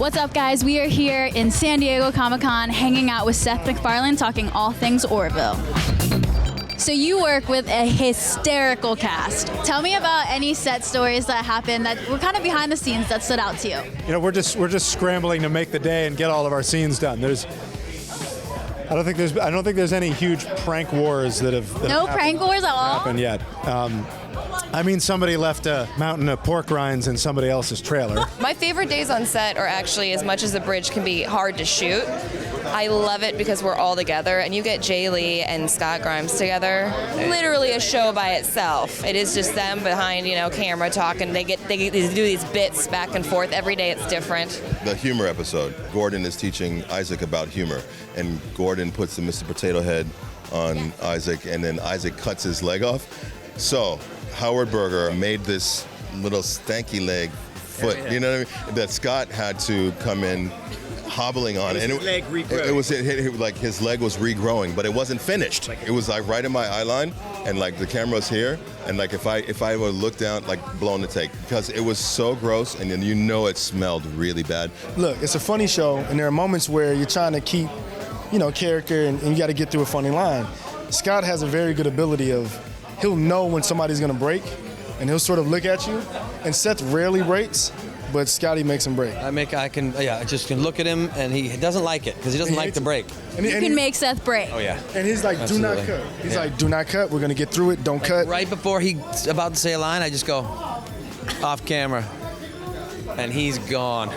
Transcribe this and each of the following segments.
What's up, guys? We are here in San Diego Comic-Con hanging out with Seth MacFarlane talking all things Orville. So you work with a hysterical cast. Tell me about any set stories that happened that were kind of behind the scenes that stood out to you. You know, we're just scrambling to make the day and get all of our scenes done. I don't think there's any huge prank wars that have prank wars at all happened yet. I mean, somebody left a mountain of pork rinds in somebody else's trailer. My favorite days on set are actually, as much as the bridge can be hard to shoot, I love it because we're all together, and you get Jay Lee and Scott Grimes together. Literally a show by itself. It is just them behind, camera talking. They do these bits back and forth. Every day it's different. The humor episode. Gordon is teaching Isaac about humor, and Gordon puts the Mr. Potato Head on Isaac, and then Isaac cuts his leg off. So Howard Berger made this little stanky leg foot, you know what I mean? That Scott had to come in hobbling on, and his leg regrowing. Like his leg was regrowing, but it wasn't finished. It was like right in my eye line, and like the camera's here, and like if I would look down, like blowing the take, because it was so gross, and then it smelled really bad. Look, it's a funny show, and there are moments where you're trying to keep, character, and you got to get through a funny line. Scott has a very good ability of, he'll know when somebody's gonna break, and he'll sort of look at you. And Seth rarely breaks, but Scotty makes him break. I just can look at him, and he doesn't like it because he doesn't like to break. You can make Seth break. Oh yeah. And he's like, Absolutely. do not cut. He's like, do not cut. We're gonna get through it. Don't cut. Right before he's about to say a line, I just go off camera, and he's gone.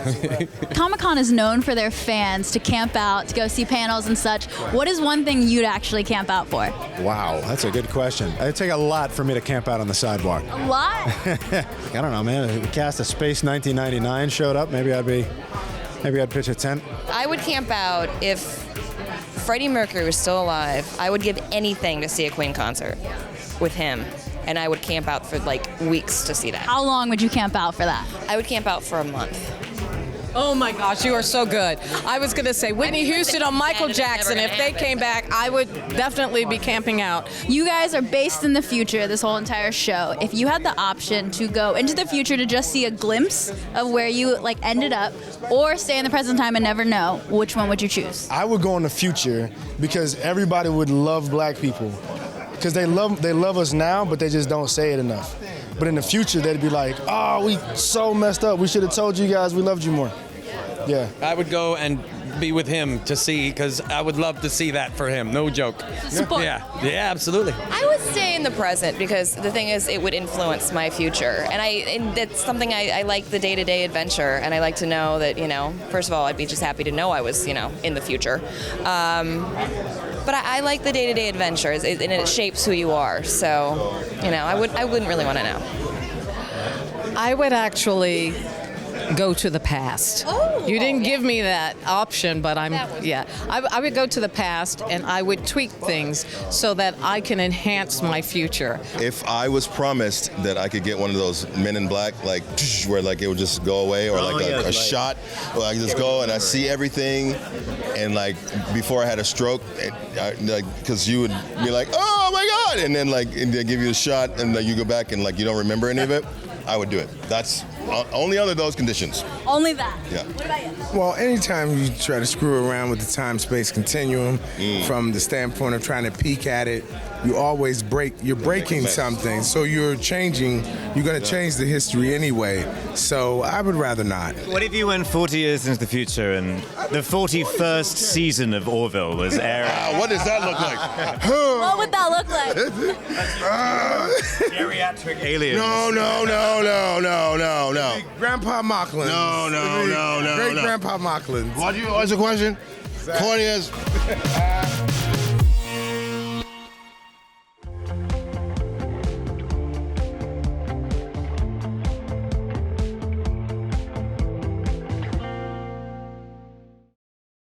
Comic-Con is known for their fans to camp out, to go see panels and such. What is one thing you'd actually camp out for? Wow, that's a good question. It'd take a lot for me to camp out on the sidewalk. A lot? I don't know, man. If the cast of Space 1999 showed up, maybe I'd pitch a tent. I would camp out if Freddie Mercury was still alive. I would give anything to see a Queen concert with him. And I would camp out for like weeks to see that. How long would you camp out for that? I would camp out for a month. Oh my gosh, you are so good. I was going to say Whitney Houston or Michael Jackson. If they came back, I would definitely be camping out. You guys are based in the future, this whole entire show. If you had the option to go into the future to just see a glimpse of where you ended up, or stay in the present time and never know, which one would you choose? I would go in the future because everybody would love black people. Because they love us now, but they just don't say it enough. But in the future, they'd be like, oh, we so messed up. We should have told you guys we loved you more. Yeah. I would go and be with him to see, because I would love to see that for him. No joke. Support. Yeah, absolutely. I would stay in the present because the thing is, it would influence my future, and that's something I like, the day-to-day adventure, and I like to know that first of all, I'd be just happy to know I was in the future, but I like the day-to-day adventures, and it shapes who you are. So I wouldn't really want to know. I would actually go to the past. Oh, you didn't give me that option, but I would go to the past, and I would tweak things so that I can enhance my future. If I was promised that I could get one of those Men in Black, like where it would just go away, or a shot, where I could just go and I see everything, and before I had a stroke, because you would be like, oh my God, and then and they give you a shot, and you go back and you don't remember any of it, I would do it. That's only under those conditions. Only that. Yeah. What about you? Well, anytime you try to screw around with the time-space continuum from the standpoint of trying to peek at it, you're breaking something. So you're going to change the history anyway. So I would rather not. What if you went 40 years into the future and the 41st season of Orville was airing? What does that look like? What would that look like? Geriatric aliens. No. Grandpa Mocklin. No. Great Grandpa Mocklin. What's the question? Exactly. 40 years.